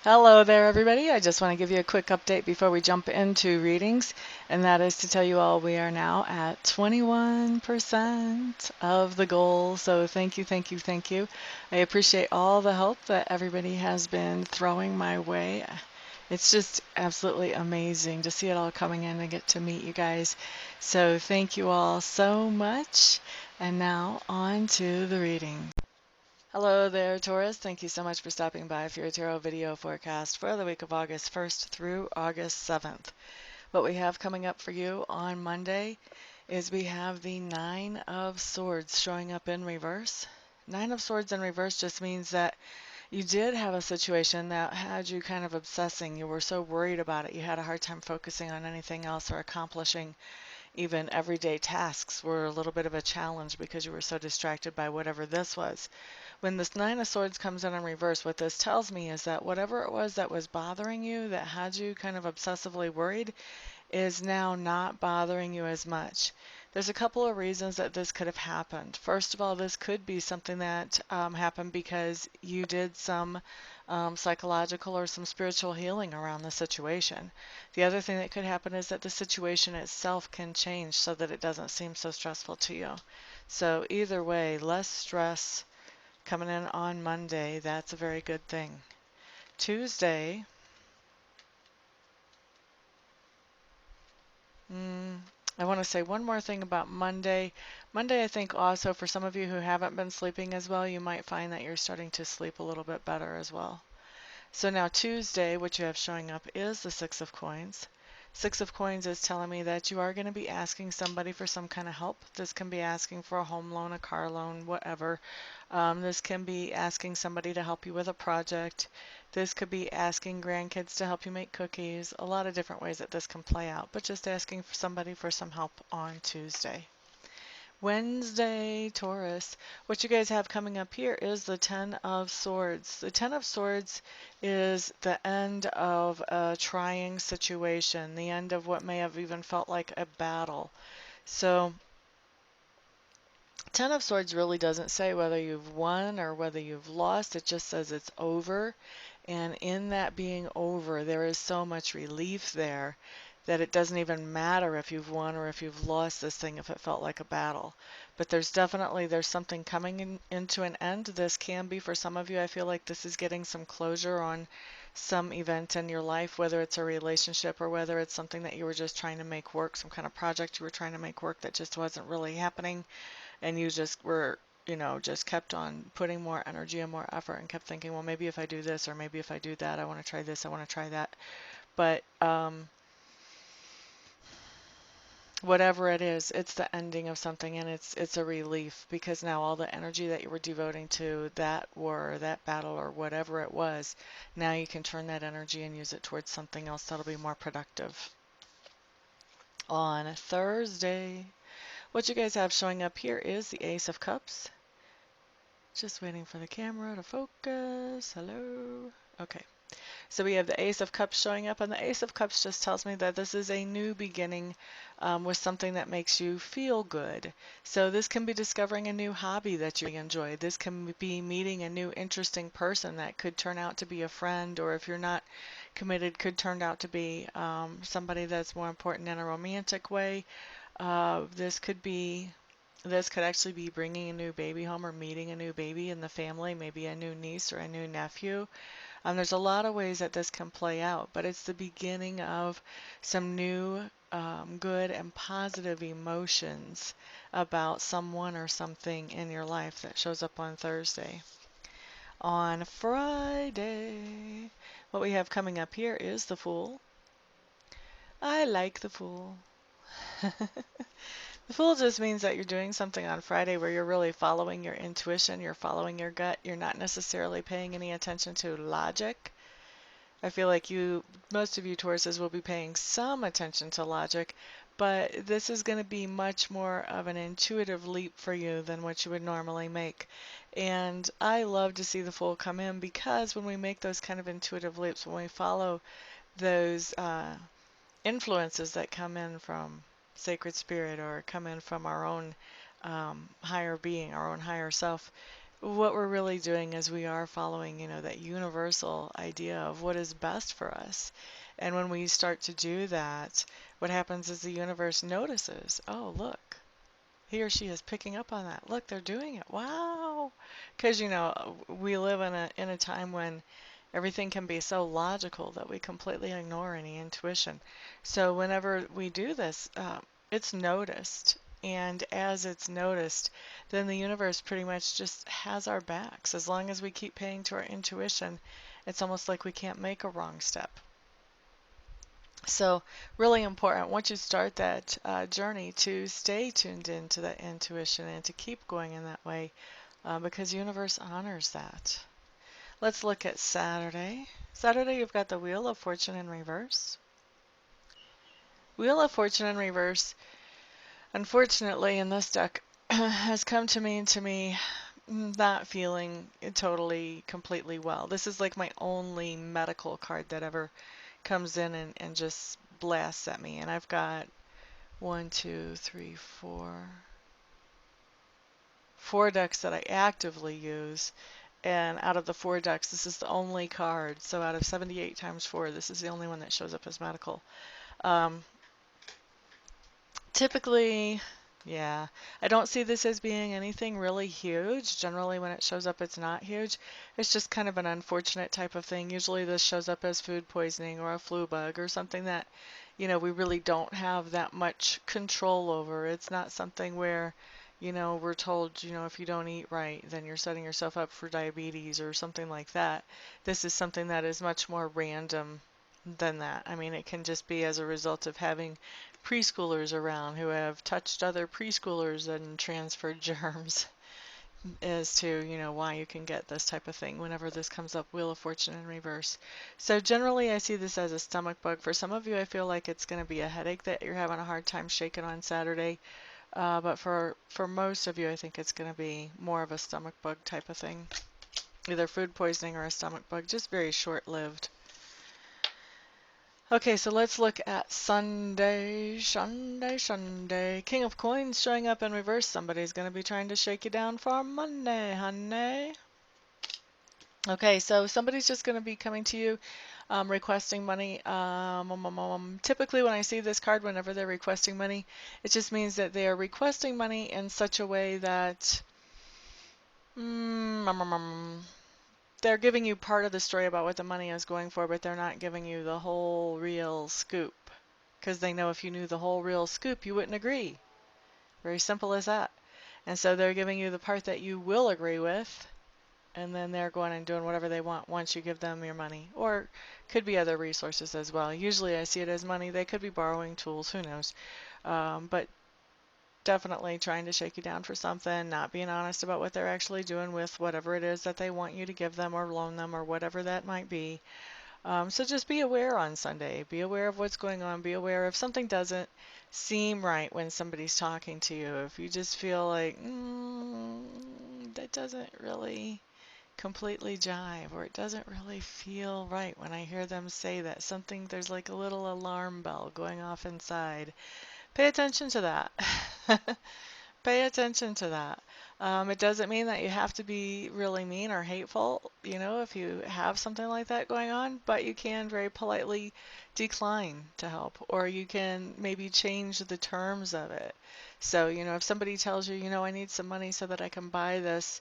Hello there, everybody. I just want to give you a quick update before we jump into readings, and that is to tell you all we are now at 21% of the goal. So thank you, thank you, thank you. I appreciate all the help that everybody has been throwing my way. It's just absolutely amazing to see it all coming in and get to meet you guys. So thank you all so much. And now on to the reading. Hello there, Taurus. Thank you so much for stopping by for your tarot video forecast for the week of August 1st through August 7th. What we have coming up for you on Monday is we have the Nine of Swords showing up in reverse. Nine of Swords in reverse just means that you did have a situation that had you kind of obsessing. You were so worried about it. You had a hard time focusing on anything else or accomplishing even everyday tasks were a little bit of a challenge because you were so distracted by whatever this was. When this Nine of Swords comes in reverse, what this tells me is that whatever it was that was bothering you, that had you kind of obsessively worried, is now not bothering you as much. There's a couple of reasons that this could have happened. First of all, this could be something that happened because you did some psychological or some spiritual healing around the situation. The other thing that could happen is that the situation itself can change so that it doesn't seem so stressful to you. So either way, less stress coming in on Monday. That's a very good thing. Tuesday, I want to say one more thing about Monday. Monday, I think also for some of you who haven't been sleeping as well, you might find that you're starting to sleep a little bit better as well. So now Tuesday, what you have showing up is the Six of Coins. Six of Coins is telling me that you are going to be asking somebody for some kind of help. This can be asking for a home loan, a car loan, whatever. This can be asking somebody to help you with a project. This could be asking grandkids to help you make cookies. A lot of different ways that this can play out, but just asking for somebody for some help on Tuesday. Wednesday, Taurus. What you guys have coming up here is the Ten of Swords. The Ten of Swords is the end of a trying situation, the end of what may have even felt like a battle. So, Ten of Swords really doesn't say whether you've won or whether you've lost. It just says it's over. And in that being over, there is so much relief there that it doesn't even matter if you've won or if you've lost this thing if it felt like a battle. But there's something coming into an end. This can be for some of you. I feel like this is getting some closure on some event in your life, whether it's a relationship or whether it's something that you were just trying to make work, some kind of project you were trying to make work that just wasn't really happening, and you just were, just kept on putting more energy and more effort and kept thinking, well, maybe if I do this or maybe if I do that, I want to try this, I want to try that. But whatever it is, it's the ending of something, and it's a relief because now all the energy that you were devoting to that war or that battle or whatever it was, now you can turn that energy and use it towards something else that'll be more productive. On Thursday, what you guys have showing up here is the Ace of Cups. Just waiting for the camera to focus. Hello. Okay. So we have the Ace of Cups showing up, and the Ace of Cups just tells me that this is a new beginning with something that makes you feel good. So this can be discovering a new hobby that you enjoy. This can be meeting a new interesting person that could turn out to be a friend, or if you're not committed, could turn out to be somebody that's more important in a romantic way. This could actually be bringing a new baby home or meeting a new baby in the family, maybe a new niece or a new nephew. There's a lot of ways that this can play out, but it's the beginning of some new good and positive emotions about someone or something in your life that shows up on Thursday. On Friday, what we have coming up here is the Fool. I like the Fool. The Fool just means that you're doing something on Friday where you're really following your intuition, you're following your gut, you're not necessarily paying any attention to logic. I feel like most of you Tauruses will be paying some attention to logic, but this is going to be much more of an intuitive leap for you than what you would normally make. And I love to see the Fool come in because when we make those kind of intuitive leaps, when we follow those influences that come in from sacred spirit or come in from our own higher being, our own higher self, what we're really doing is we are following, that universal idea of what is best for us. And when we start to do that, what happens is the universe notices, oh, look, he or she is picking up on that. Look, they're doing it. Wow. Because, we live in a time when everything can be so logical that we completely ignore any intuition. So whenever we do this, it's noticed. And as it's noticed, then the universe pretty much just has our backs. As long as we keep paying to our intuition, it's almost like we can't make a wrong step. So really important once you start that journey to stay tuned into that intuition and to keep going in that way because the universe honors that. Let's look at Saturday. Saturday, you've got the Wheel of Fortune in reverse. Wheel of Fortune in reverse, unfortunately, in this deck, has come to me not feeling totally, completely well. This is like my only medical card that ever comes in and just blasts at me. And I've got one, two, three, four decks that I actively use. And out of the four decks, this is the only card. So out of 78 times 4, this is the only one that shows up as medical. Um, Typically, yeah, I don't see this as being anything really huge. Generally, when it shows up, it's not huge. It's just kind of an unfortunate type of thing. Usually, this shows up as food poisoning or a flu bug or something that, we really don't have that much control over. It's not something where, we're told, if you don't eat right, then you're setting yourself up for diabetes or something like that. This is something that is much more random than that. I mean, it can just be as a result of having preschoolers around who have touched other preschoolers and transferred germs as to, why you can get this type of thing whenever this comes up, Wheel of Fortune in reverse. So generally I see this as a stomach bug. For some of you, I feel like it's going to be a headache that you're having a hard time shaking on Saturday. But for most of you, I think it's going to be more of a stomach bug type of thing. Either food poisoning or a stomach bug, just very short-lived. Okay, so let's look at Sunday. Sunday. King of Coins showing up in reverse. Somebody's going to be trying to shake you down for money, honey. Okay, so somebody's just going to be coming to you requesting money. Typically, when I see this card, whenever they're requesting money, it just means that they are requesting money in such a way that they're giving you part of the story about what the money is going for, but they're not giving you the whole real scoop. Because they know if you knew the whole real scoop, you wouldn't agree. Very simple as that. And so they're giving you the part that you will agree with, and then they're going and doing whatever they want once you give them your money. Or could be other resources as well. Usually I see it as money. They could be borrowing tools, who knows. But definitely trying to shake you down for something, not being honest about what they're actually doing with whatever it is that they want you to give them or loan them or whatever that might be. So just be aware on Sunday. Be aware of what's going on. Be aware if something doesn't seem right when somebody's talking to you. If you just feel like, that doesn't really completely jive, or it doesn't really feel right when I hear them say that. There's like a little alarm bell going off inside. Pay attention to that. Pay attention to that. It doesn't mean that you have to be really mean or hateful, if you have something like that going on, but you can very politely decline to help, or you can maybe change the terms of it. So, if somebody tells you, I need some money so that I can buy this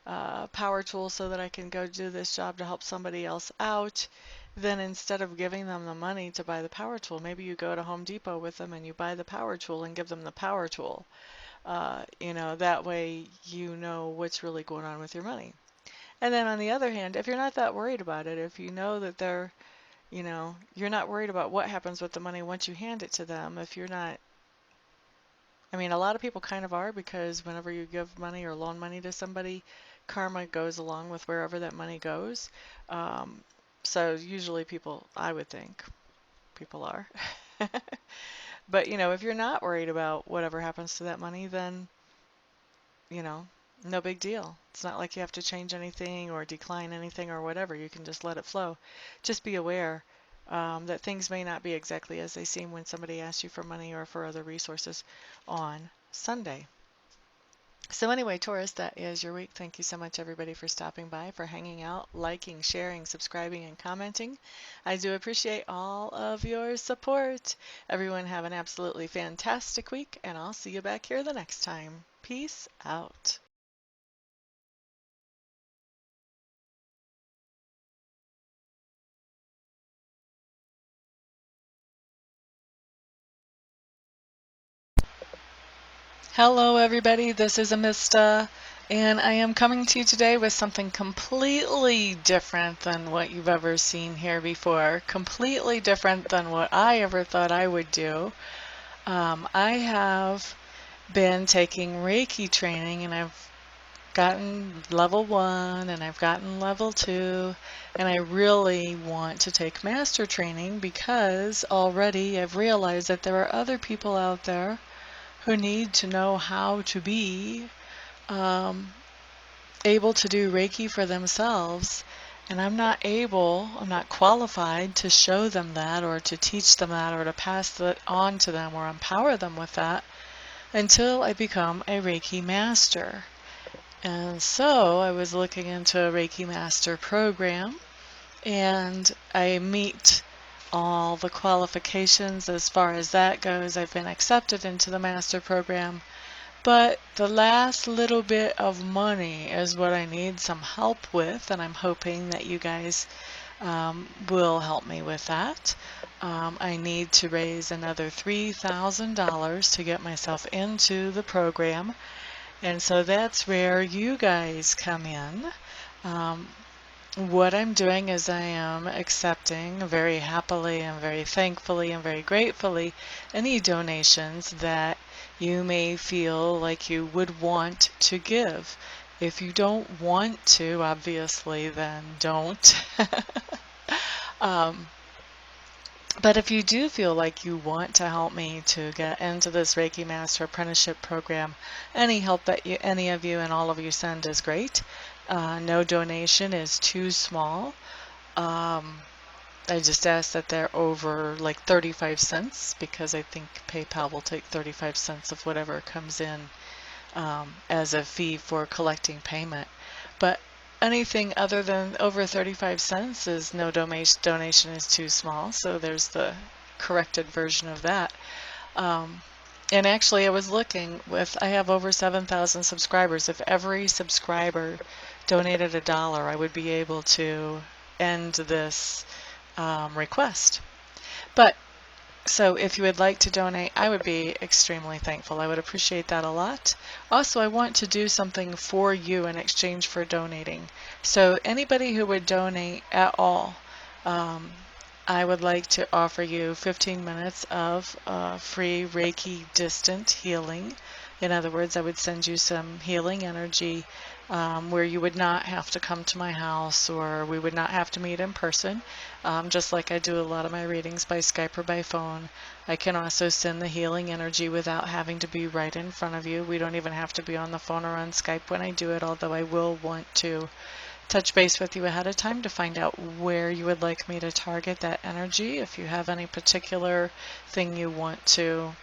power tool so that I can go do this job to help somebody else out, then instead of giving them the money to buy the power tool, maybe you go to Home Depot with them and you buy the power tool and give them the power tool. That way you know what's really going on with your money. And then on the other hand, if you're not that worried about it, if you know that you're not worried about what happens with the money once you hand it to them, if you're not, I mean, a lot of people kind of are, because whenever you give money or loan money to somebody, karma goes along with wherever that money goes. So usually people, I would think, people are. But, if you're not worried about whatever happens to that money, then no big deal. It's not like you have to change anything or decline anything or whatever. You can just let it flow. Just be aware that things may not be exactly as they seem when somebody asks you for money or for other resources on Sunday. So anyway, Taurus, that is your week. Thank you so much, everybody, for stopping by, for hanging out, liking, sharing, subscribing, and commenting. I do appreciate all of your support. Everyone have an absolutely fantastic week, and I'll see you back here the next time. Peace out. Hello, everybody. This is Amista, and I am coming to you today with something completely different than what you've ever seen here before, completely different than what I ever thought I would do. I have been taking Reiki training, and I've gotten level 1 and I've gotten level 2, and I really want to take master training because already I've realized that there are other people out there who need to know how to be um, able to do Reiki for themselves. And I'm not qualified to show them that or to teach them that or to pass that on to them or empower them with that until I become a Reiki master. And so I was looking into a Reiki Master Program, and I meet all the qualifications as far as that goes. I've been accepted into the Master Program, but the last little bit of money is what I need some help with, and I'm hoping that you guys will help me with that. I need to raise another $3,000 to get myself into the program. And so that's where you guys come in. Um, what I'm doing is I am accepting very happily and very thankfully and very gratefully any donations that you may feel like you would want to give. If you don't want to, obviously, then don't. um, but if you do feel like you want to help me to get into this Reiki Master Apprenticeship Program, any help that any of you and all of you send is great. No donation is too small. I just ask that they're over like 35 cents because I think PayPal will take 35 cents of whatever comes in as a fee for collecting payment. But anything other than over 35 cents is no donation is too small. So there's the corrected version of that. Um, and actually, I was looking I have over 7,000 subscribers. If every subscriber donated $1, I would be able to end this request. But so if you would like to donate, I would be extremely thankful. I would appreciate that a lot. Also, I want to do something for you in exchange for donating. So anybody who would donate at all, I would like to offer you 15 minutes of free Reiki distant healing. In other words, I would send you some healing energy where you would not have to come to my house or we would not have to meet in person. Just like I do a lot of my readings by Skype or by phone. I can also send the healing energy without having to be right in front of you. We don't even have to be on the phone or on Skype when I do it, although I will want to touch base with you ahead of time to find out where you would like me to target that energy. If you have any particular thing you want to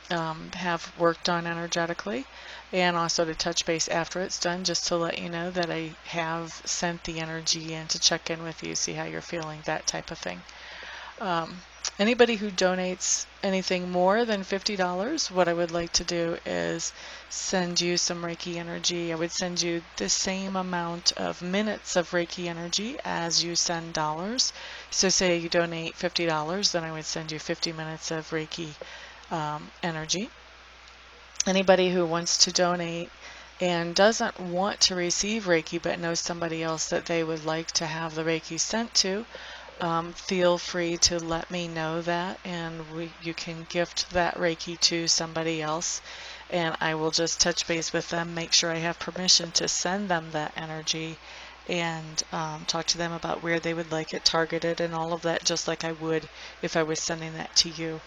have worked on energetically, and also to touch base after it's done just to let you know that I have sent the energy in to check in with you, see how you're feeling, that type of thing. Anybody who donates anything more than $50, what I would like to do is send you some Reiki energy. I would send you the same amount of minutes of Reiki energy as you send dollars. So say you donate $50, then I would send you 50 minutes of Reiki energy. Anybody who wants to donate and doesn't want to receive Reiki but knows somebody else that they would like to have the Reiki sent to, feel free to let me know that, and you can gift that Reiki to somebody else, and I will just touch base with them, make sure I have permission to send them that energy, and talk to them about where they would like it targeted and all of that, just like I would if I was sending that to you.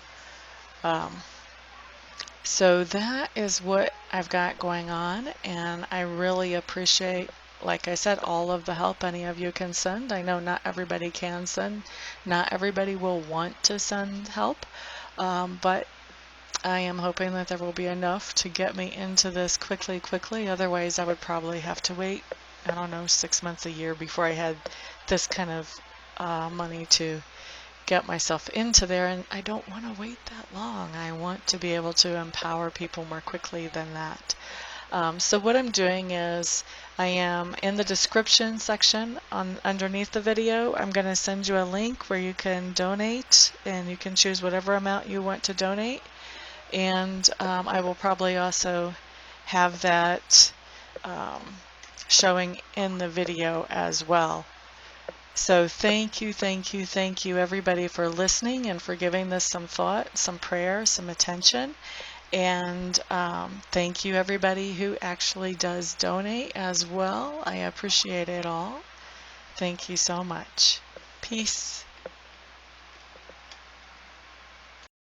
So that is what I've got going on, and I really appreciate, like I said, all of the help any of you can send. I know not everybody can send, not everybody will want to send help, but I am hoping that there will be enough to get me into this quickly. Otherwise, I would probably have to wait, I don't know, 6 months, a year before I had this kind of money to get myself into there. And I don't want to wait that long. I want to be able to empower people more quickly than that. So what I'm doing is I am in the description section underneath the video. I'm going to send you a link where you can donate, and you can choose whatever amount you want to donate. And I will probably also have that showing in the video as well. So thank you everybody for listening and for giving this some thought, some prayer, some attention. And thank you everybody who actually does donate as well. I appreciate it all. Thank you so much. Peace.